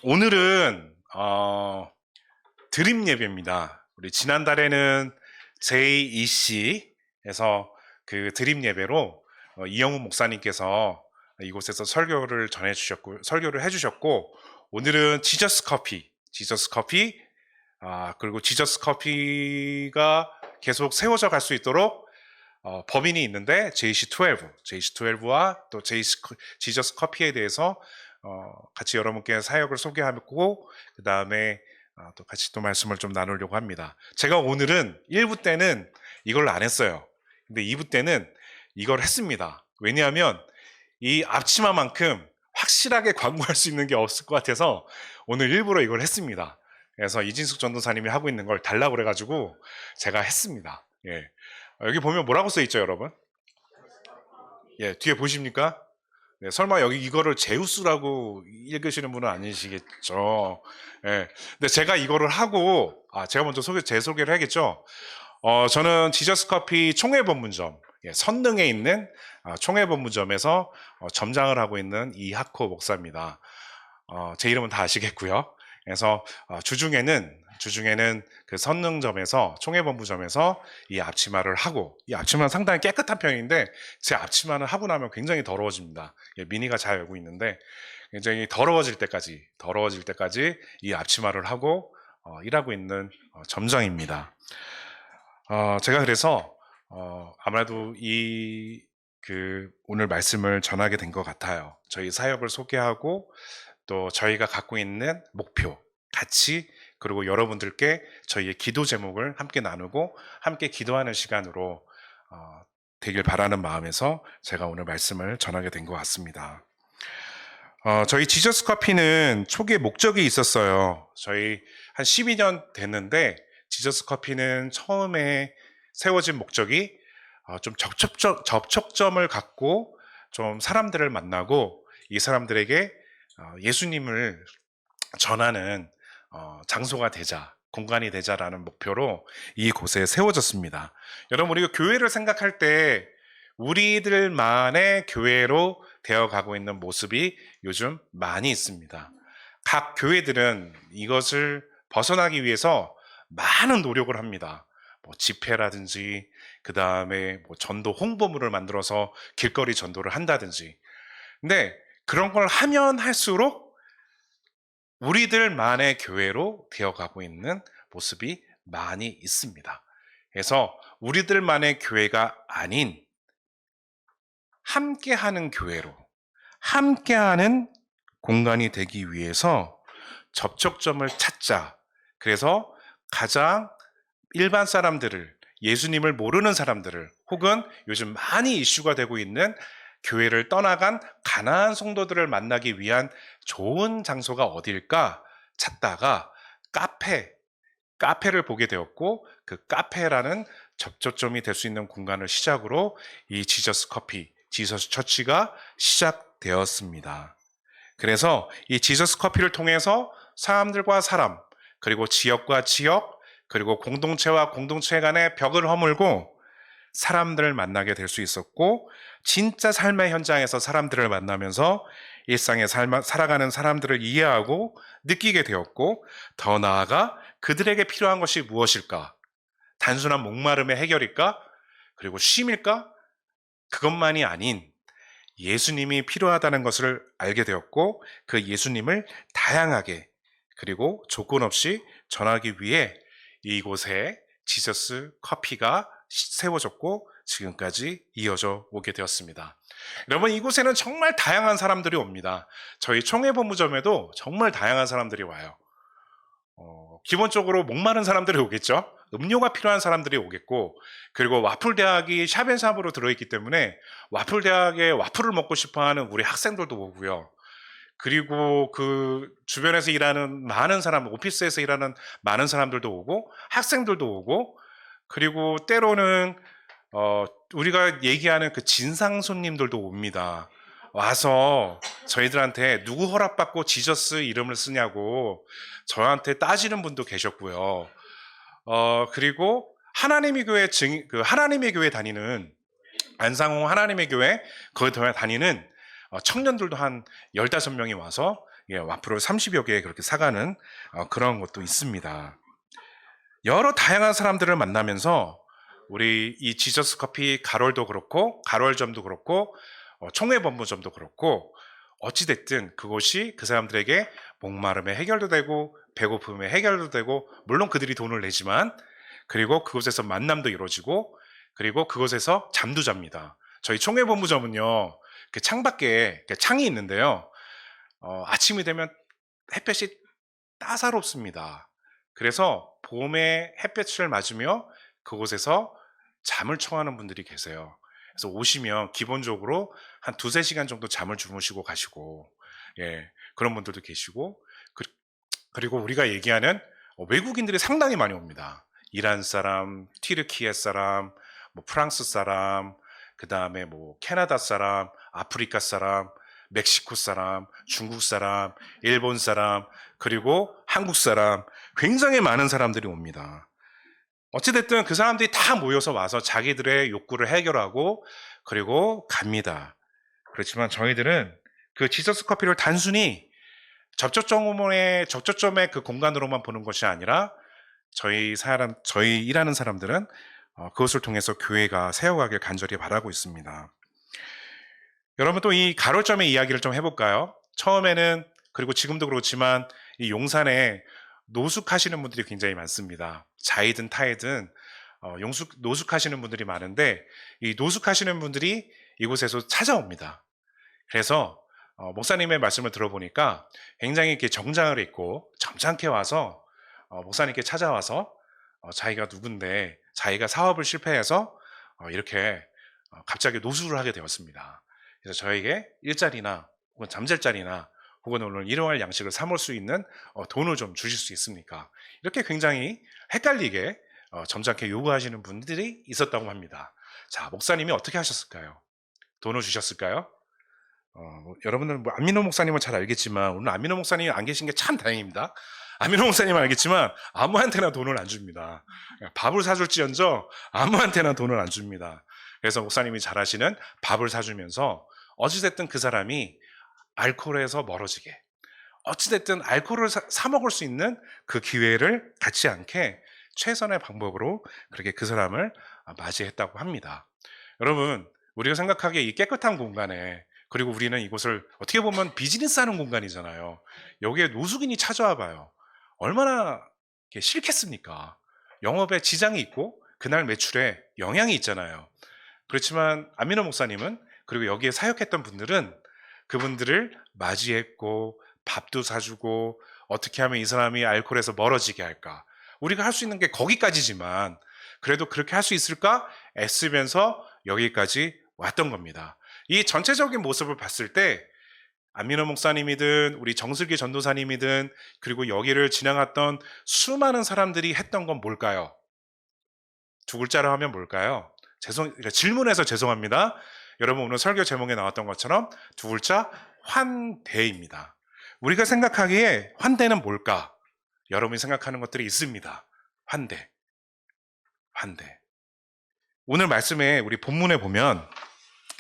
오늘은 드림 예배입니다. 우리 지난달에는 JEC에서 그 드림 예배로 이영훈 목사님께서 이곳에서 설교를 해주셨고, 오늘은 지저스 커피, 그리고 지저스 커피가 계속 세워져 갈 수 있도록 법인이 있는데 JC12와 또 지저스 커피에 대해서 같이 여러분께 사역을 소개하고 그 다음에 또 같이 또 말씀을 좀 나누려고 합니다. 제가 오늘은 1부 때는 이걸 안 했어요. 근데 2부 때는 이걸 했습니다. 왜냐하면 이 앞치마만큼 확실하게 광고할 수 있는 게 없을 것 같아서 오늘 일부러 이걸 했습니다. 그래서 이진숙 전도사님이 하고 있는 걸 달라고 그래가지고 제가 했습니다. 예. 여기 보면 뭐라고 써 있죠, 여러분? 예, 뒤에 보십니까? 네, 설마 여기 이거를 제우스라고 읽으시는 분은 아니시겠죠? 예. 근데 제가 이거를 하고, 제가 먼저 제 소개를 해야겠죠? 저는 지저스 커피 총회본문점, 선릉에 있는 총회본문점에서 점장을 하고 있는 이학호 목사입니다. 제 이름은 다 아시겠고요. 그래서 주중에는 그 선릉점에서 총회본부점에서 이 앞치마를 하고, 이 앞치마는 상당히 깨끗한 편인데 제 앞치마는 하고 나면 굉장히 더러워집니다. 미니가 잘 알고 있는데 굉장히 더러워질 때까지 이 앞치마를 하고 일하고 있는 점장입니다. 제가 그래서 아마도 오늘 말씀을 전하게 된 것 같아요. 저희 사역을 소개하고 또 저희가 갖고 있는 목표, 가치, 그리고 여러분들께 저희의 기도 제목을 함께 나누고 함께 기도하는 시간으로 되길 바라는 마음에서 제가 오늘 말씀을 전하게 된 것 같습니다. 저희 지저스 커피는 초기에 목적이 있었어요. 저희 한 12년 됐는데 지저스 커피는 처음에 세워진 목적이 좀 접촉점을 갖고 좀 사람들을 만나고 이 사람들에게 예수님을 전하는 장소가 되자, 공간이 되자라는 목표로 이곳에 세워졌습니다. 여러분, 우리가 교회를 생각할 때 우리들만의 교회로 되어가고 있는 모습이 요즘 많이 있습니다. 각 교회들은 이것을 벗어나기 위해서 많은 노력을 합니다. 집회라든지 그 다음에 전도 홍보물을 만들어서 길거리 전도를 한다든지. 근데 그런 걸 하면 할수록 우리들만의 교회로 되어가고 있는 모습이 많이 있습니다. 그래서 우리들만의 교회가 아닌 함께하는 교회로, 함께하는 공간이 되기 위해서 접촉점을 찾자. 그래서 가장 일반 사람들을, 예수님을 모르는 사람들을, 혹은 요즘 많이 이슈가 되고 있는 교회를 떠나간 가난한 성도들을 만나기 위한 좋은 장소가 어디일까 찾다가 카페를 보게 되었고, 그 카페라는 접촉점이 될 수 있는 공간을 시작으로 이 지저스 처치가 시작되었습니다. 그래서 이 지저스 커피를 통해서 사람들과 사람, 그리고 지역과 지역, 그리고 공동체와 공동체 간의 벽을 허물고 사람들을 만나게 될 수 있었고, 진짜 삶의 현장에서 사람들을 만나면서 일상에 살아가는 사람들을 이해하고 느끼게 되었고, 더 나아가 그들에게 필요한 것이 무엇일까? 단순한 목마름의 해결일까? 그리고 쉼일까? 그것만이 아닌 예수님이 필요하다는 것을 알게 되었고, 그 예수님을 다양하게 그리고 조건 없이 전하기 위해 이곳에 지저스 커피가 세워졌고 지금까지 이어져 오게 되었습니다. 여러분, 이곳에는 정말 다양한 사람들이 옵니다. 저희 총회본부점에도 정말 다양한 사람들이 와요. 기본적으로 목마른 사람들이 오겠죠. 음료가 필요한 사람들이 오겠고, 그리고 와플 대학이 샵앤샵으로 들어있기 때문에 와플 대학에 와플을 먹고 싶어하는 우리 학생들도 오고요. 그리고 그 주변에서 일하는 많은 사람, 오피스에서 일하는 많은 사람들도 오고, 학생들도 오고, 그리고 때로는 우리가 얘기하는 그 진상 손님들도 옵니다. 와서 저희들한테 누구 허락받고 지저스 이름을 쓰냐고 저한테 따지는 분도 계셨고요. 그리고 하나님의 교회 다니는 안상홍 하나님의 교회 거기 다니는 청년들도 한 15명이 와서 와플을 30여 개 그렇게 사가는 그런 것도 있습니다. 여러 다양한 사람들을 만나면서 우리 이 지저스 커피 가롤도 그렇고 가롤점도 그렇고 총회본부점도 그렇고 어찌됐든 그곳이 그 사람들에게 목마름의 해결도 되고 배고픔의 해결도 되고 물론 그들이 돈을 내지만 그리고 그곳에서 만남도 이루어지고 그리고 그곳에서 잠도 잡니다. 저희 총회본부점은요 그 창밖에 창이 있는데요 아침이 되면 햇볕이 따사롭습니다. 그래서 봄에 햇볕을 맞으며 그곳에서 잠을 청하는 분들이 계세요. 그래서 오시면 기본적으로 한 두세 시간 정도 잠을 주무시고 가시고, 그런 분들도 계시고, 그리고 우리가 얘기하는 외국인들이 상당히 많이 옵니다. 이란 사람, 튀르키예 사람, 뭐 프랑스 사람, 그 다음에 뭐 캐나다 사람, 아프리카 사람, 멕시코 사람, 중국 사람, 일본 사람, 그리고 한국 사람, 굉장히 많은 사람들이 옵니다. 어찌됐든 그 사람들이 다 모여서 와서 자기들의 욕구를 해결하고 그리고 갑니다. 그렇지만 저희들은 그 지저스 커피를 단순히 접촉점의 그 공간으로만 보는 것이 아니라 저희 일하는 사람들은 그것을 통해서 교회가 세워가길 간절히 바라고 있습니다. 여러분 또 이 가로점의 이야기를 좀 해볼까요? 처음에는 그리고 지금도 그렇지만 이 용산에 노숙하시는 분들이 굉장히 많습니다. 자이든 타이든 노숙하시는 분들이 많은데 이 노숙하시는 분들이 이곳에서 찾아옵니다. 그래서 목사님의 말씀을 들어보니까 굉장히 이렇게 정장을 입고 점잖게 와서 목사님께 찾아와서 자기가 누군데 자기가 사업을 실패해서 이렇게 갑자기 노숙을 하게 되었습니다. 그래서 저에게 일자리나 혹은 잠잘 자리나 혹은 오늘 일용할 양식을 사 먹을 수 있는 돈을 좀 주실 수 있습니까? 이렇게 굉장히 헷갈리게 점잖게 요구하시는 분들이 있었다고 합니다. 자, 목사님이 어떻게 하셨을까요? 돈을 주셨을까요? 여러분들은 뭐 안민호 목사님은 잘 알겠지만 오늘 안민호 목사님이 안 계신 게 참 다행입니다. 안민호 목사님은 알겠지만 아무한테나 돈을 안 줍니다. 밥을 사줄지언정 아무한테나 돈을 안 줍니다. 그래서 목사님이 잘 하시는 밥을 사주면서 어찌됐든 그 사람이 알코올에서 멀어지게 어찌됐든 알코올을 사 먹을 수 있는 그 기회를 갖지 않게 최선의 방법으로 그렇게 그 사람을 맞이했다고 합니다. 여러분 우리가 생각하기에 이 깨끗한 공간에 그리고 우리는 이곳을 어떻게 보면 비즈니스 하는 공간이잖아요. 여기에 노숙인이 찾아와 봐요. 얼마나 싫겠습니까? 영업에 지장이 있고 그날 매출에 영향이 있잖아요. 그렇지만 안민호 목사님은 그리고 여기에 사역했던 분들은 그분들을 맞이했고 밥도 사주고 어떻게 하면 이 사람이 알코올에서 멀어지게 할까? 우리가 할 수 있는 게 거기까지지만 그래도 그렇게 할 수 있을까? 애쓰면서 여기까지 왔던 겁니다. 이 전체적인 모습을 봤을 때 안민호 목사님이든 우리 정슬기 전도사님이든 그리고 여기를 지나갔던 수많은 사람들이 했던 건 뭘까요? 두 글자로 하면 뭘까요? 그러니까 질문해서 죄송합니다. 여러분 오늘 설교 제목에 나왔던 것처럼 두 글자 환대입니다. 우리가 생각하기에 환대는 뭘까? 여러분이 생각하는 것들이 있습니다. 환대. 오늘 말씀에 우리 본문에 보면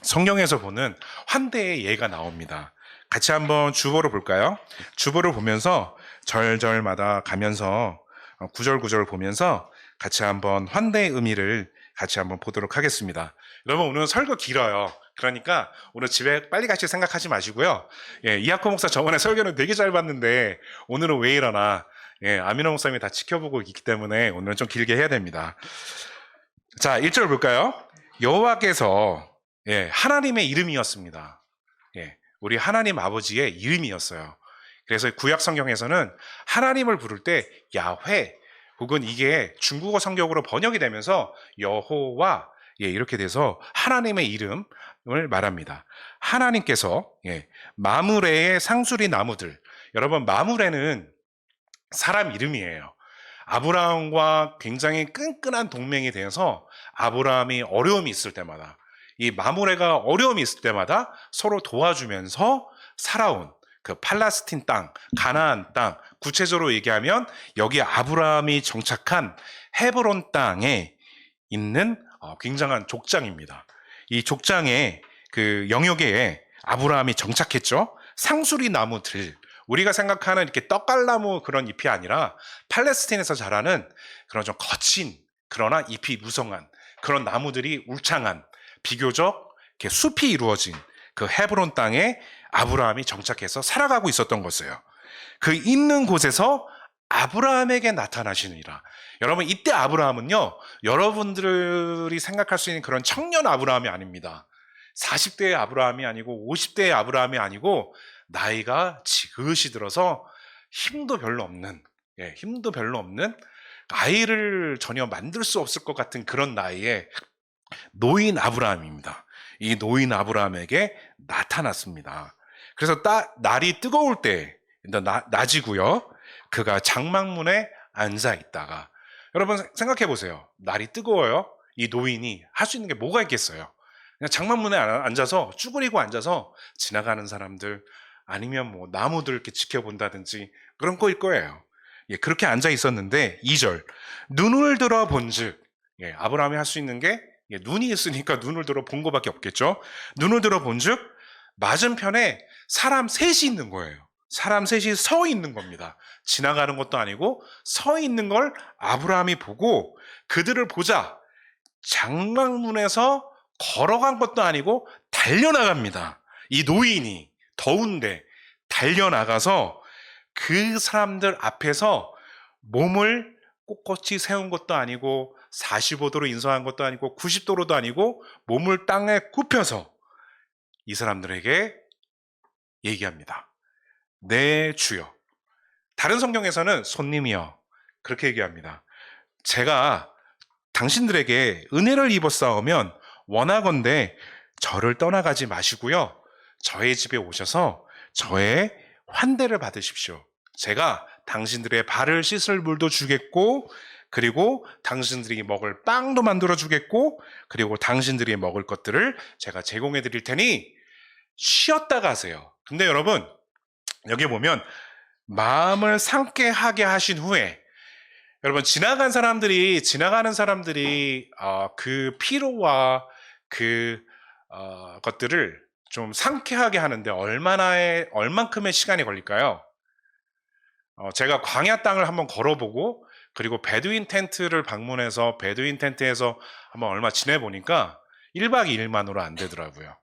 성경에서 보는 환대의 예가 나옵니다. 같이 한번 주보를 볼까요? 주보를 보면서 절절마다 가면서 구절구절 보면서 같이 한번 환대의 의미를 같이 한번 보도록 하겠습니다. 여러분 오늘 설교 길어요. 그러니까 오늘 집에 빨리 가실 생각하지 마시고요. 이학호 목사 저번에 설교는 되게 잘 봤는데 오늘은 왜 이러나 안민호 목사님이 다 지켜보고 있기 때문에 오늘은 좀 길게 해야 됩니다. 자, 1절 볼까요? 여호와께서 하나님의 이름이었습니다. 우리 하나님 아버지의 이름이었어요. 그래서 구약 성경에서는 하나님을 부를 때 야훼 혹은 이게 중국어 성경으로 번역이 되면서 여호와 이렇게 돼서 하나님의 이름을 말합니다. 하나님께서 마므레의 상수리 나무들, 여러분 마므레는 사람 이름이에요. 아브라함과 굉장히 끈끈한 동맹이 되어서 아브라함이 어려움이 있을 때마다 이 마므레가 어려움이 있을 때마다 서로 도와주면서 살아온 그 팔레스틴 땅, 가나안 땅, 구체적으로 얘기하면 여기 아브라함이 정착한 헤브론 땅에 있는 굉장한 족장입니다. 이 족장의 그 영역에 아브라함이 정착했죠. 상수리 나무들, 우리가 생각하는 이렇게 떡갈나무 그런 잎이 아니라 팔레스틴에서 자라는 그런 좀 거친 그러나 잎이 무성한 그런 나무들이 울창한 비교적 이렇게 숲이 이루어진 그 헤브론 땅에 아브라함이 정착해서 살아가고 있었던 것이에요. 그 있는 곳에서 아브라함에게 나타나시느니라. 여러분, 이때 아브라함은요, 여러분들이 생각할 수 있는 그런 청년 아브라함이 아닙니다. 40대의 아브라함이 아니고 50대의 아브라함이 아니고 나이가 지긋이 들어서 힘도 별로 없는, 힘도 별로 없는, 아이를 전혀 만들 수 없을 것 같은 그런 나이에 노인 아브라함입니다. 이 노인 아브라함에게 나타났습니다. 그래서 날이 뜨거울 때, 낮이고요. 그가 장막문에 앉아 있다가, 여러분 생각해 보세요. 날이 뜨거워요. 이 노인이 할 수 있는 게 뭐가 있겠어요? 그냥 장막문에 앉아서 쭈그리고 앉아서 지나가는 사람들 아니면 뭐 나무들 이렇게 지켜본다든지 그런 거일 거예요. 그렇게 앉아 있었는데 2절 눈을 들어 본즉, 아브라함이 할 수 있는 게 눈이 있으니까 눈을 들어 본 거밖에 없겠죠. 눈을 들어 본즉 맞은편에 사람 셋이 있는 거예요. 사람 셋이 서 있는 겁니다. 지나가는 것도 아니고 서 있는 걸 아브라함이 보고 그들을 보자 장막문에서 걸어간 것도 아니고 달려나갑니다. 이 노인이 더운데 달려나가서 그 사람들 앞에서 몸을 꼿꼿이 세운 것도 아니고 45도로 인서한 것도 아니고 90도로도 아니고 몸을 땅에 굽혀서 이 사람들에게 얘기합니다. 네, 주여. 다른 성경에서는 손님이여 그렇게 얘기합니다. 제가 당신들에게 은혜를 입었사오면 원하건대 저를 떠나가지 마시고요. 저의 집에 오셔서 저의 환대를 받으십시오. 제가 당신들의 발을 씻을 물도 주겠고, 그리고 당신들이 먹을 빵도 만들어 주겠고, 그리고 당신들이 먹을 것들을 제가 제공해 드릴 테니 쉬었다 가세요. 근데 여러분, 여기 보면 마음을 상쾌 하게 하신 후에, 여러분 지나가는 사람들이 그 피로와 그 것들을 좀 상쾌하게 하는데 얼만큼의 시간이 걸릴까요? 제가 광야 땅을 한번 걸어보고 그리고 베두인 텐트를 방문해서 베두인 텐트에서 한번 얼마 지내보니까 1박 2일만으로 안 되더라고요.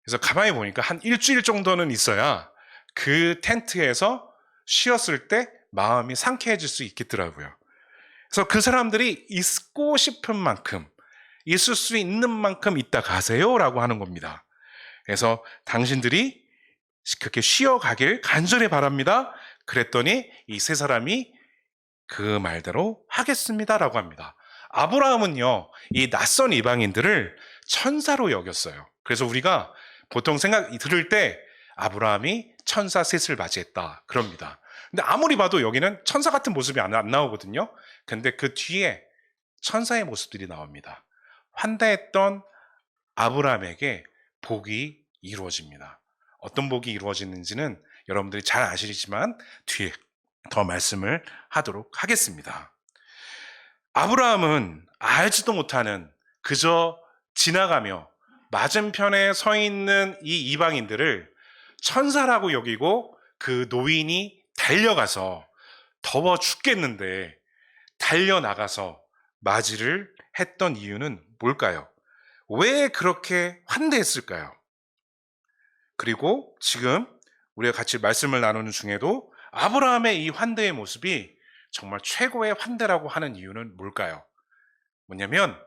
그래서 가만히 보니까 한 일주일 정도는 있어야 그 텐트에서 쉬었을 때 마음이 상쾌해질 수 있겠더라고요. 그래서 그 사람들이 있고 싶은 만큼, 있을 수 있는 만큼 있다 가세요 라고 하는 겁니다. 그래서 당신들이 그렇게 쉬어가길 간절히 바랍니다. 그랬더니 이 세 사람이 그 말대로 하겠습니다 라고 합니다. 아브라함은요, 이 낯선 이방인들을 천사로 여겼어요. 그래서 우리가 보통 들을 때 아브라함이 천사 셋을 맞이했다 그럽니다. 근데 아무리 봐도 여기는 천사 같은 모습이 안 나오거든요. 근데 그 뒤에 천사의 모습들이 나옵니다. 환대했던 아브라함에게 복이 이루어집니다. 어떤 복이 이루어지는지는 여러분들이 잘 아시지만 뒤에 더 말씀을 하도록 하겠습니다. 아브라함은 알지도 못하는, 그저 지나가며 맞은편에 서 있는 이 이방인들을 천사라고 여기고 그 노인이 달려가서 더워 죽겠는데 달려나가서 맞이를 했던 이유는 뭘까요? 왜 그렇게 환대했을까요? 그리고 지금 우리가 같이 말씀을 나누는 중에도 아브라함의 이 환대의 모습이 정말 최고의 환대라고 하는 이유는 뭘까요? 뭐냐면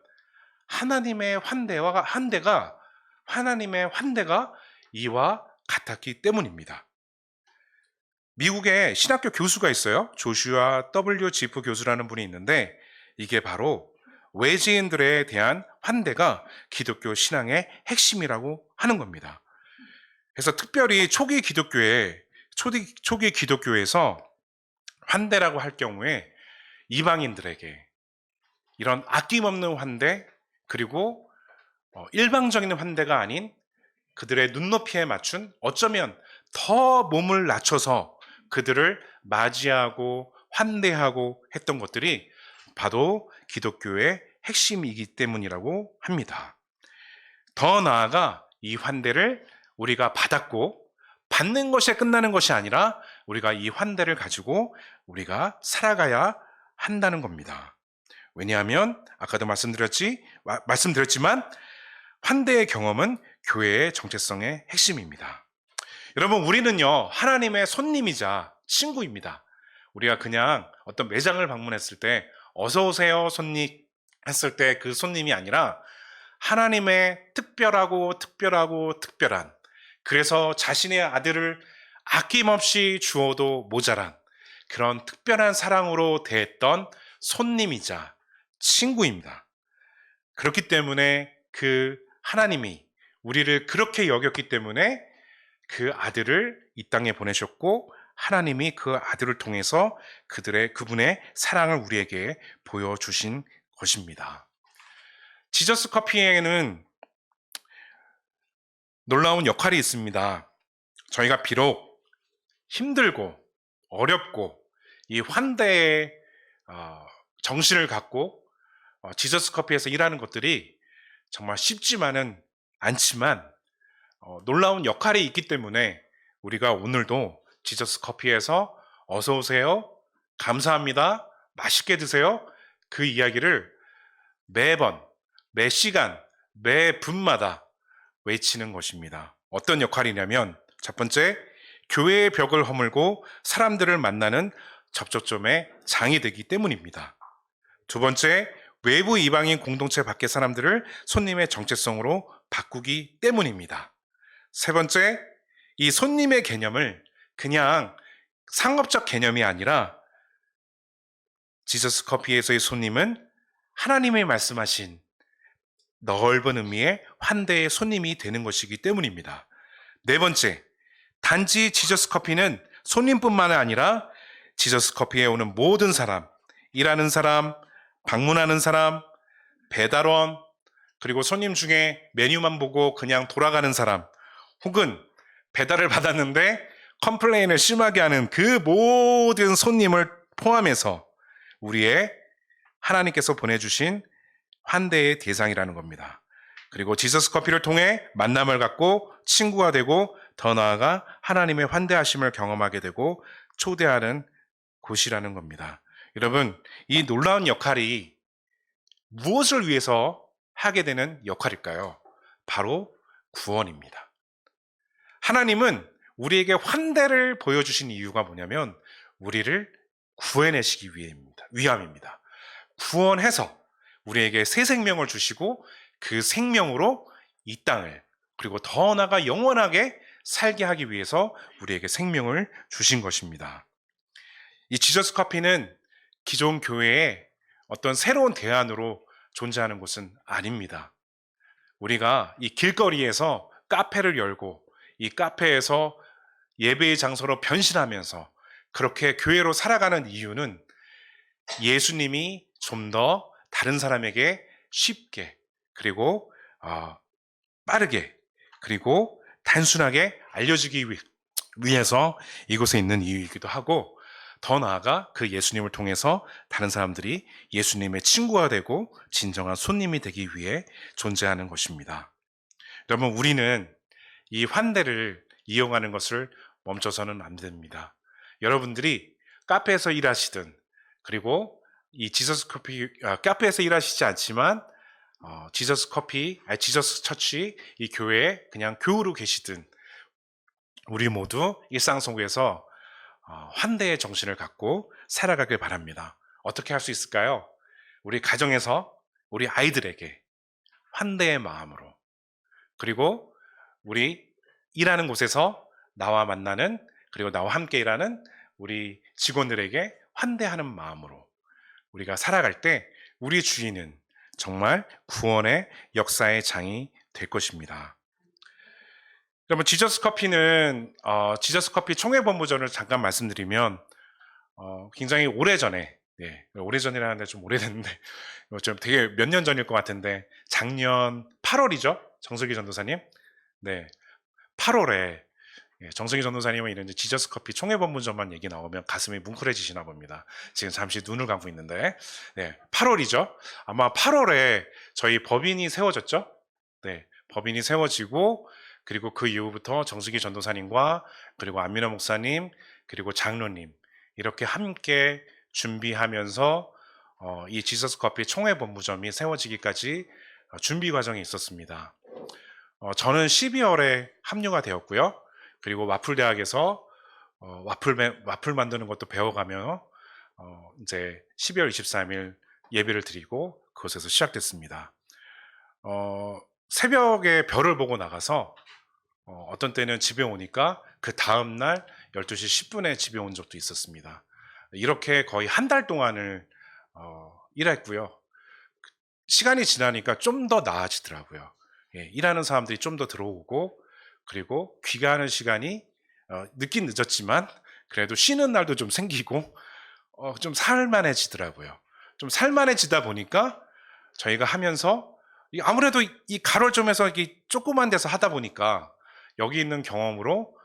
하나님의 환대가 이와 같았기 때문입니다. 미국에 신학교 교수가 있어요. 조슈아 W. 지프 교수라는 분이 있는데 이게 바로 외지인들에 대한 환대가 기독교 신앙의 핵심이라고 하는 겁니다. 그래서 특별히 초기 기독교에서 환대라고 할 경우에 이방인들에게 이런 아낌없는 환대, 그리고 일방적인 환대가 아닌 그들의 눈높이에 맞춘, 어쩌면 더 몸을 낮춰서 그들을 맞이하고 환대하고 했던 것들이 바로 기독교의 핵심이기 때문이라고 합니다. 더 나아가 이 환대를 우리가 받았고 받는 것에 끝나는 것이 아니라 우리가 이 환대를 가지고 우리가 살아가야 한다는 겁니다. 왜냐하면 아까도 말씀드렸지만 환대의 경험은 교회의 정체성의 핵심입니다. 여러분, 우리는요, 하나님의 손님이자 친구입니다. 우리가 그냥 어떤 매장을 방문했을 때 어서 오세요 손님 했을 때 그 손님이 아니라 하나님의 특별한, 그래서 자신의 아들을 아낌없이 주어도 모자란 그런 특별한 사랑으로 대했던 손님이자 친구입니다. 그렇기 때문에 그 하나님이 우리를 그렇게 여겼기 때문에 그 아들을 이 땅에 보내셨고, 하나님이 그 아들을 통해서 그분의 사랑을 우리에게 보여주신 것입니다. 지저스 커피에는 놀라운 역할이 있습니다. 저희가 비록 힘들고 어렵고 이 환대의 정신을 갖고 지저스 커피에서 일하는 것들이 정말 쉽지만은 않지만 놀라운 역할이 있기 때문에 우리가 오늘도 지저스 커피에서 어서 오세요, 감사합니다, 맛있게 드세요, 그 이야기를 매번, 매 시간, 매 분마다 외치는 것입니다. 어떤 역할이냐면, 첫 번째, 교회의 벽을 허물고 사람들을 만나는 접촉점의 장이 되기 때문입니다. 두 번째, 외부 이방인 공동체 밖의 사람들을 손님의 정체성으로 바꾸기 때문입니다. 세 번째, 이 손님의 개념을 그냥 상업적 개념이 아니라 지저스 커피에서의 손님은 하나님이 말씀하신 넓은 의미의 환대의 손님이 되는 것이기 때문입니다. 네 번째, 단지 지저스 커피는 손님뿐만 아니라 지저스 커피에 오는 모든 사람, 일하는 사람, 방문하는 사람, 배달원, 그리고 손님 중에 메뉴만 보고 그냥 돌아가는 사람, 혹은 배달을 받았는데 컴플레인을 심하게 하는 그 모든 손님을 포함해서 우리의 하나님께서 보내주신 환대의 대상이라는 겁니다. 그리고 지저스 커피를 통해 만남을 갖고 친구가 되고 더 나아가 하나님의 환대하심을 경험하게 되고 초대하는 곳이라는 겁니다. 여러분, 이 놀라운 역할이 무엇을 위해서 하게 되는 역할일까요? 바로 구원입니다. 하나님은 우리에게 환대를 보여주신 이유가 뭐냐면 우리를 구해내시기 위함입니다. 구원해서 우리에게 새 생명을 주시고 그 생명으로 이 땅을, 그리고 더 나아가 영원하게 살게 하기 위해서 우리에게 생명을 주신 것입니다. 이 지저스 커피는 기존 교회의 어떤 새로운 대안으로 존재하는 곳은 아닙니다. 우리가 이 길거리에서 카페를 열고 이 카페에서 예배의 장소로 변신하면서 그렇게 교회로 살아가는 이유는 예수님이 좀 더 다른 사람에게 쉽게, 그리고 빠르게, 그리고 단순하게 알려지기 위해서 이곳에 있는 이유이기도 하고, 더 나아가 그 예수님을 통해서 다른 사람들이 예수님의 친구가 되고 진정한 손님이 되기 위해 존재하는 것입니다. 여러분, 우리는 이 환대를 이용하는 것을 멈춰서는 안 됩니다. 여러분들이 카페에서 일하시든, 그리고 이 지저스 커피 카페에서 일하시지 않지만 지저스 처치 이 교회에 그냥 교우로 계시든, 우리 모두 일상 속에서 환대의 정신을 갖고 살아가길 바랍니다. 어떻게 할 수 있을까요? 우리 가정에서 우리 아이들에게 환대의 마음으로, 그리고 우리 일하는 곳에서 나와 만나는, 그리고 나와 함께 일하는 우리 직원들에게 환대하는 마음으로 우리가 살아갈 때 우리 주인은 정말 구원의 역사의 장이 될 것입니다. 여러분, 지저스 커피 총회본부전을 잠깐 말씀드리면 굉장히 오래전에, 오래전이라는데 좀 오래됐는데 좀 되게 몇 년 전일 것 같은데, 작년 8월이죠, 정석희 전도사님. 네, 8월에 정석희 전도사님은 이런 지저스 커피 총회본부전만 얘기 나오면 가슴이 뭉클해지시나 봅니다. 지금 잠시 눈을 감고 있는데, 8월이죠. 아마 8월에 저희 법인이 세워졌죠. 네, 법인이 세워지고 그리고 그 이후부터 정승기 전도사님과 그리고 안민호 목사님 그리고 장로님 이렇게 함께 준비하면서 이 지저스 커피 총회 본부점이 세워지기까지 준비 과정이 있었습니다. 저는 12월에 합류가 되었고요. 그리고 와플 대학에서 와플 만드는 것도 배워가며 이제 12월 23일 예배를 드리고 그곳에서 시작됐습니다. 새벽에 별을 보고 나가서 어떤 때는 집에 오니까 그 다음날 12시 10분에 집에 온 적도 있었습니다. 이렇게 거의 한 달 동안을 일했고요. 시간이 지나니까 좀 더 나아지더라고요. 예, 일하는 사람들이 좀 더 들어오고 그리고 귀가하는 시간이 늦긴 늦었지만 그래도 쉬는 날도 좀 생기고 좀 살만해지더라고요. 좀 살만해지다 보니까 저희가 하면서 아무래도 이 가로점에서 이 조그만 데서 하다 보니까 여기 있는 경험으로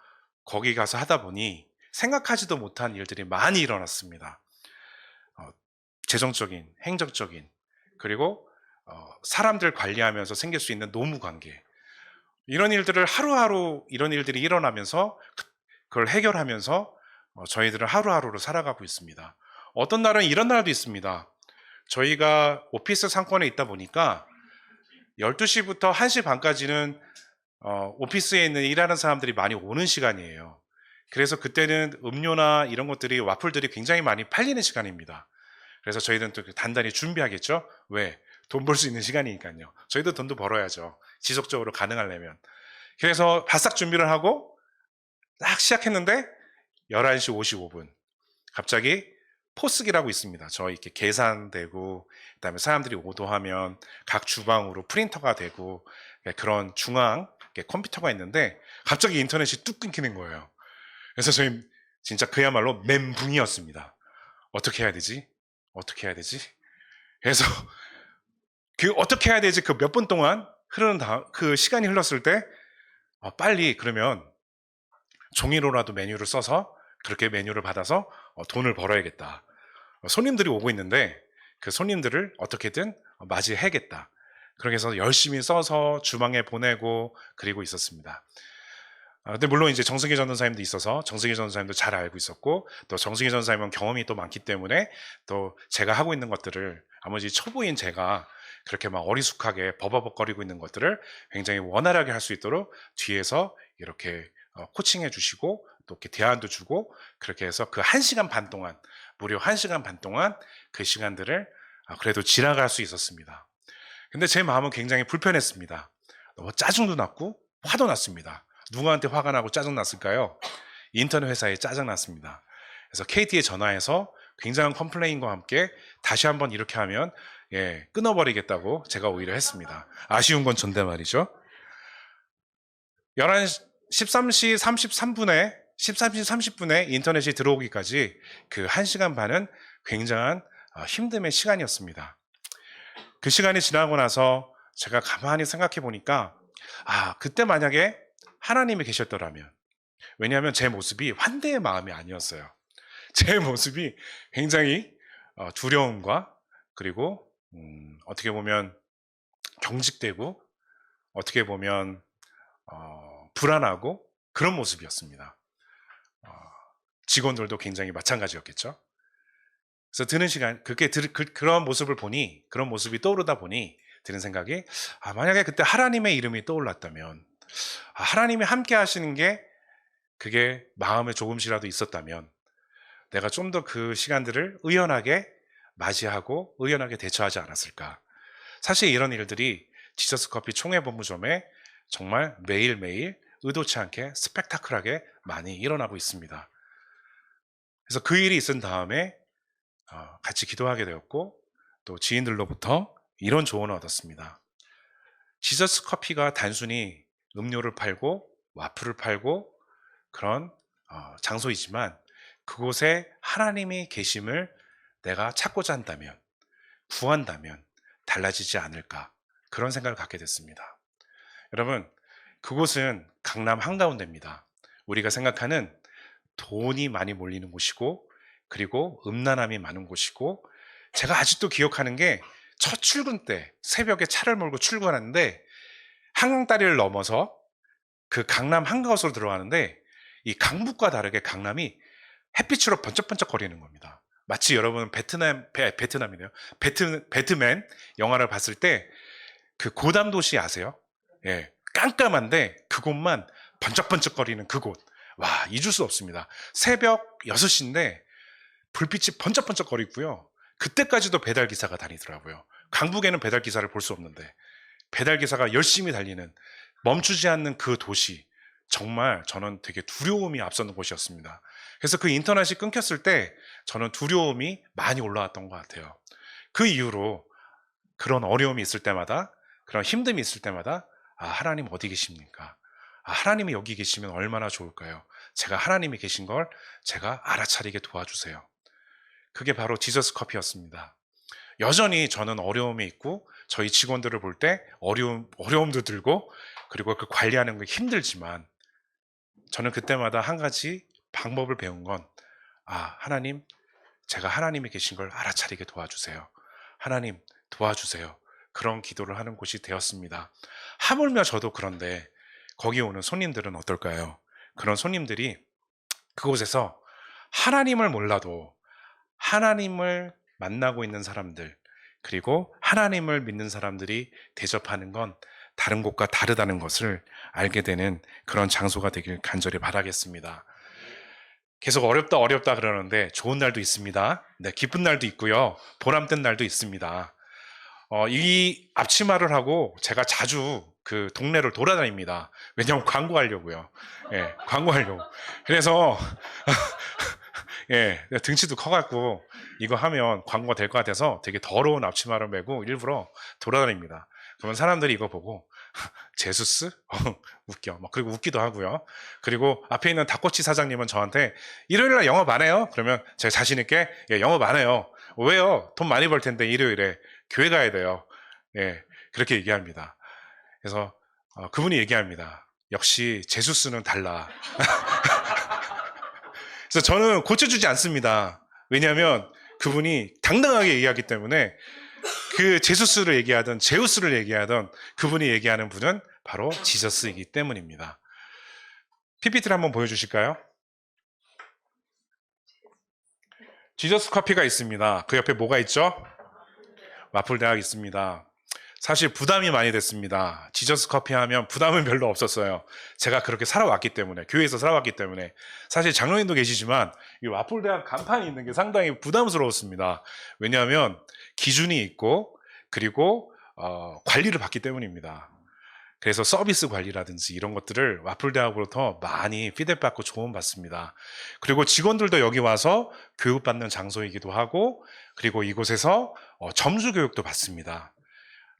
거기 가서 하다 보니 생각하지도 못한 일들이 많이 일어났습니다. 재정적인, 행정적인, 그리고 사람들 관리하면서 생길 수 있는 노무 관계. 이런 일들을 하루하루 이런 일들이 일어나면서 그걸 해결하면서 저희들은 하루하루를 살아가고 있습니다. 어떤 날은 이런 날도 있습니다. 저희가 오피스 상권에 있다 보니까 12시부터 1시 반까지는 오피스에 있는 일하는 사람들이 많이 오는 시간이에요. 그래서 그때는 음료나 이런 것들이 와플들이 굉장히 많이 팔리는 시간입니다. 그래서 저희들은 또 단단히 준비하겠죠. 왜? 돈 벌 수 있는 시간이니까요. 저희도 돈도 벌어야죠. 지속적으로 가능하려면. 그래서 바싹 준비를 하고 딱 시작했는데 11시 55분 갑자기 포스기라고 있습니다. 저 이렇게 계산되고 그다음에 사람들이 오도하면 각 주방으로 프린터가 되고 그런 중앙 컴퓨터가 있는데 갑자기 인터넷이 뚝 끊기는 거예요. 그래서 저희 진짜 그야말로 멘붕이었습니다. 어떻게 해야 되지? 어떻게 해야 되지? 그래서 그 어떻게 해야 되지? 그 몇 분 동안 그 시간이 흘렀을 때 빨리 그러면 종이로라도 메뉴를 써서 그렇게 메뉴를 받아서 돈을 벌어야겠다. 손님들이 오고 있는데 그 손님들을 어떻게든 맞이해야겠다. 그렇게 해서 열심히 써서 주방에 보내고 그리고 있었습니다. 근데 물론 이제 정승기 전도사님도 있어서 정승기 전도사님도 잘 알고 있었고 또 정승기 전도사님은 경험이 또 많기 때문에 또 제가 하고 있는 것들을 아무리 초보인 제가 그렇게 막 어리숙하게 버버벅거리고 있는 것들을 굉장히 원활하게 할 수 있도록 뒤에서 이렇게 코칭해 주시고 또 이렇게 대안도 주고 그렇게 해서 그 1시간 반 동안 무려 1시간 반 동안 그 시간들을 그래도 지나갈 수 있었습니다. 근데 제 마음은 굉장히 불편했습니다. 너무 짜증도 났고 화도 났습니다. 누구한테 화가 나고 짜증 났을까요? 인터넷 회사에 짜증 났습니다. 그래서 KT에 전화해서 굉장한 컴플레인과 함께 다시 한번 이렇게 하면 끊어버리겠다고 제가 오히려 했습니다. 아쉬운 건 전대 말이죠. 11시, 13시 33분에 13시 30분에 인터넷이 들어오기까지 그 1시간 반은 굉장한 힘듦의 시간이었습니다. 그 시간이 지나고 나서 제가 가만히 생각해 보니까 그때 만약에 하나님이 계셨더라면 왜냐하면 제 모습이 환대의 마음이 아니었어요. 제 모습이 굉장히 두려움과 그리고 어떻게 보면 경직되고 어떻게 보면 불안하고 그런 모습이었습니다. 직원들도 굉장히 마찬가지였겠죠. 그래서 드는 시간 그런 모습을 보니 그런 모습이 떠오르다 보니 드는 생각이 만약에 그때 하나님의 이름이 떠올랐다면 하나님이 함께 하시는 게 그게 마음에 조금씩이라도 있었다면 내가 좀 더 그 시간들을 의연하게 맞이하고 의연하게 대처하지 않았을까. 사실 이런 일들이 지저스 커피 총회 본부점에 정말 매일매일 의도치 않게 스펙타클하게 많이 일어나고 있습니다. 그래서 그 일이 있은 다음에 같이 기도하게 되었고 또 지인들로부터 이런 조언을 얻었습니다. 지저스 커피가 단순히 음료를 팔고 와플을 팔고 그런 장소이지만 그곳에 하나님이 계심을 내가 찾고자 한다면 구한다면 달라지지 않을까 그런 생각을 갖게 됐습니다. 여러분 그곳은 강남 한가운데입니다. 우리가 생각하는 돈이 많이 몰리는 곳이고 그리고 음란함이 많은 곳이고 제가 아직도 기억하는 게 첫 출근 때 새벽에 차를 몰고 출근하는데 한강다리를 넘어서 그 강남 한가웃으로 들어가는데 이 강북과 다르게 강남이 햇빛으로 번쩍번쩍거리는 겁니다. 마치 여러분 베트남이네요. 배트맨 영화를 봤을 때 그 고담 도시 아세요? 예, 깜깜한데 그곳만 번쩍번쩍거리는 그곳. 와, 잊을 수 없습니다. 새벽 6시인데 불빛이 번쩍번쩍거리고요. 그때까지도 배달 기사가 다니더라고요. 강북에는 배달 기사를 볼 수 없는데 배달 기사가 열심히 달리는 멈추지 않는 그 도시. 정말 저는 되게 두려움이 앞서는 곳이었습니다. 그래서 그 인터넷이 끊겼을 때 저는 두려움이 많이 올라왔던 것 같아요. 그 이후로 그런 어려움이 있을 때마다, 그런 힘듦이 있을 때마다, 아, 하나님 어디 계십니까? 아, 하나님이 여기 계시면 얼마나 좋을까요? 제가 하나님이 계신 걸 제가 알아차리게 도와주세요. 그게 바로 지저스 커피였습니다. 여전히 저는 어려움이 있고 저희 직원들을 볼 때 어려움도 들고 그리고 그 관리하는 게 힘들지만 저는 그때마다 한 가지 방법을 배운 건, 아, 하나님, 제가 하나님이 계신 걸 알아차리게 도와주세요. 하나님 도와주세요. 그런 기도를 하는 곳이 되었습니다. 하물며 저도 그런데 거기 오는 손님들은 어떨까요? 그런 손님들이 그곳에서 하나님을 몰라도 하나님을 만나고 있는 사람들, 그리고 하나님을 믿는 사람들이 대접하는 건 다른 곳과 다르다는 것을 알게 되는 그런 장소가 되길 간절히 바라겠습니다. 계속 어렵다 어렵다 그러는데 좋은 날도 있습니다. 네, 기쁜 날도 있고요. 보람된 날도 있습니다. 이 앞치마를 하고 제가 자주 그 동네를 돌아다닙니다. 왜냐하면 광고하려고요. 예, 광고하려고. 그래서 예, 등치도 커갖고 이거 하면 광고가 될 것 같아서 되게 더러운 앞치마를 메고 일부러 돌아다닙니다. 그러면 사람들이 이거 보고 제수스? 웃겨. 막 그리고 웃기도 하고요. 그리고 앞에 있는 닭꼬치 사장님은 저한테 일요일날 영업 안 해요? 그러면 제가 자신 있게 예, 영업 안 해요. 왜요? 돈 많이 벌 텐데 일요일에 교회 가야 돼요. 예, 그렇게 얘기합니다. 그래서 그분이 얘기합니다. 역시 제수스는 달라. 그래서 저는 고쳐주지 않습니다. 왜냐하면 그분이 당당하게 얘기하기 때문에 그 제수스를 얘기하던 제우스를 얘기하던 그분이 얘기하는 분은 바로 지저스이기 때문입니다. PPT를 한번 보여주실까요? 지저스 커피가 있습니다. 그 옆에 뭐가 있죠? 와플 대학 있습니다. 사실 부담이 많이 됐습니다. 지저스 커피 하면 부담은 별로 없었어요. 제가 그렇게 살아왔기 때문에, 교회에서 살아왔기 때문에. 사실 장로님도 계시지만 이 와플 대학 간판이 있는 게 상당히 부담스러웠습니다. 왜냐하면 기준이 있고 그리고 관리를 받기 때문입니다. 그래서 서비스 관리라든지 이런 것들을 와플 대학으로부터 많이 피드백받고 조언받습니다. 그리고 직원들도 여기 와서 교육받는 장소이기도 하고, 그리고 이곳에서 점주 교육도 받습니다.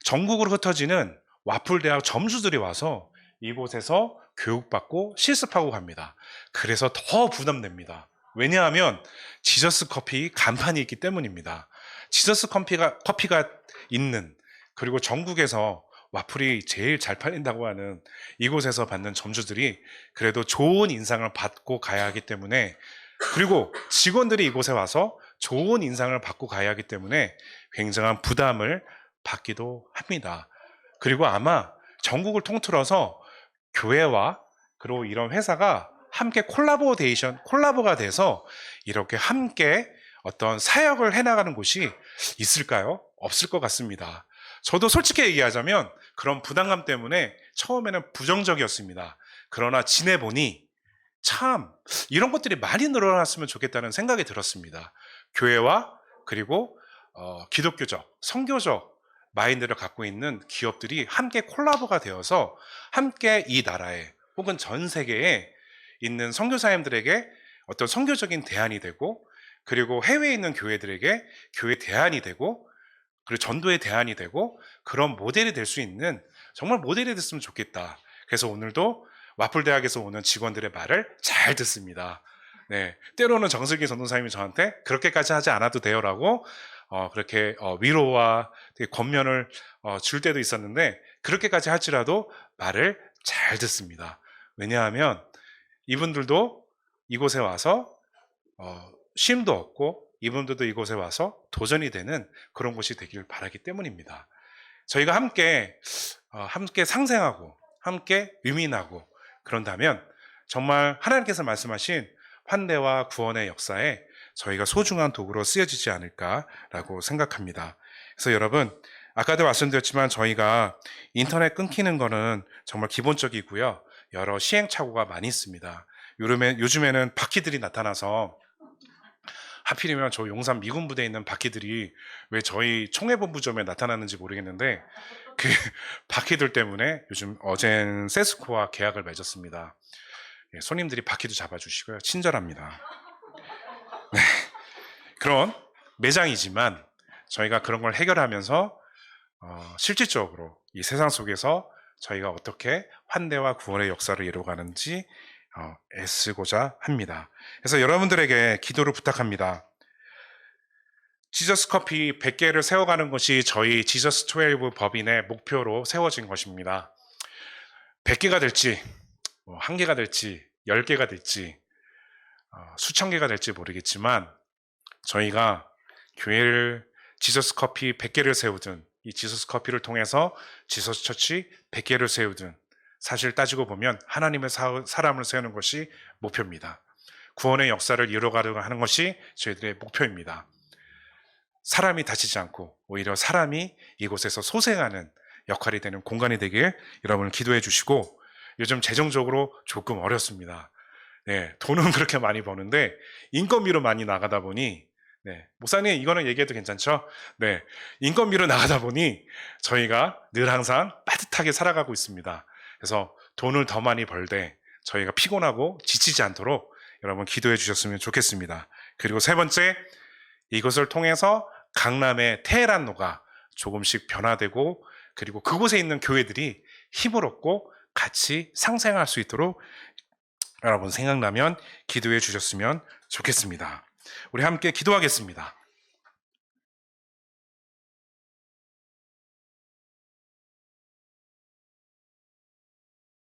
전국으로 흩어지는 와플 대학 점주들이 와서 이곳에서 교육받고 실습하고 갑니다. 그래서 더 부담됩니다. 왜냐하면 지저스 커피 간판이 있기 때문입니다. 지저스 커피가 있는, 그리고 전국에서 와플이 제일 잘 팔린다고 하는 이곳에서 받는 점주들이 그래도 좋은 인상을 받고 가야 하기 때문에, 그리고 직원들이 이곳에 와서 좋은 인상을 받고 가야 하기 때문에 굉장한 부담을 받기도 합니다. 그리고 아마 전국을 통틀어서 교회와 그리고 이런 회사가 함께 콜라보가 돼서 이렇게 함께 어떤 사역을 해나가는 곳이 있을까요? 없을 것 같습니다. 저도 솔직히 얘기하자면 그런 부담감 때문에 처음에는 부정적이었습니다. 그러나 지내보니 참 이런 것들이 많이 늘어났으면 좋겠다는 생각이 들었습니다. 교회와 그리고 기독교적, 선교적 마인드를 갖고 있는 기업들이 함께 콜라보가 되어서 함께 이 나라에 혹은 전 세계에 있는 선교사님들에게 어떤 선교적인 대안이 되고, 그리고 해외에 있는 교회들에게 교회 대안이 되고, 그리고 전도의 대안이 되고, 그런 모델이 될 수 있는 정말 모델이 됐으면 좋겠다. 그래서 오늘도 와플대학에서 오는 직원들의 말을 잘 듣습니다. 네, 때로는 정슬기 전도사님이 저한테 그렇게까지 하지 않아도 돼요라고 그렇게 위로와 되게 권면을 줄 때도 있었는데, 그렇게까지 할지라도 말을 잘 듣습니다. 왜냐하면 이분들도 이곳에 와서 쉼도 얻고 이분들도 이곳에 와서 도전이 되는 그런 곳이 되길 바라기 때문입니다. 저희가 함께 상생하고 함께 유민하고 그런다면 정말 하나님께서 말씀하신 환대와 구원의 역사에 저희가 소중한 도구로 쓰여지지 않을까라고 생각합니다. 그래서 여러분, 아까도 말씀드렸지만 저희가 인터넷 끊기는 거는 정말 기본적이고요. 여러 시행착오가 많이 있습니다. 요즘에는 바퀴들이 나타나서 하필이면 저 용산 미군 부대에 있는 바퀴들이 왜 저희 총회본부점에 나타나는지 모르겠는데 그 바퀴들 때문에 요즘 어젠 세스코와 계약을 맺었습니다. 예, 손님들이 바퀴도 잡아주시고요. 친절합니다. 네, 그런 매장이지만 저희가 그런 걸 해결하면서 실질적으로 이 세상 속에서 저희가 어떻게 환대와 구원의 역사를 이루어가는지 애쓰고자 합니다. 그래서 여러분들에게 기도를 부탁합니다. 지저스 커피 100개를 세워가는 것이 저희 지저스 12 법인의 목표로 세워진 것입니다. 100개가 될지 1개가 될지 10개가 될지 수천 개가 될지 모르겠지만 저희가 교회를 지저스 커피 100개를 세우든 이 지저스 커피를 통해서 지저스 처치 100개를 세우든 사실 따지고 보면 하나님의 사람을 세우는 것이 목표입니다. 구원의 역사를 이루어가려고 하는 것이 저희들의 목표입니다. 사람이 다치지 않고 오히려 사람이 이곳에서 소생하는 역할이 되는 공간이 되길 여러분을 기도해 주시고, 요즘 재정적으로 조금 어렵습니다. 네, 돈은 그렇게 많이 버는데 인건비로 많이 나가다 보니, 네, 목사님 이거는 얘기해도 괜찮죠? 네, 인건비로 나가다 보니 저희가 늘 항상 빠듯하게 살아가고 있습니다. 그래서 돈을 더 많이 벌되 저희가 피곤하고 지치지 않도록 여러분 기도해 주셨으면 좋겠습니다. 그리고 세 번째, 이것을 통해서 강남의 테헤란로가 조금씩 변화되고 그리고 그곳에 있는 교회들이 힘을 얻고 같이 상생할 수 있도록 여러분 생각나면 기도해 주셨으면 좋겠습니다. 우리 함께 기도하겠습니다.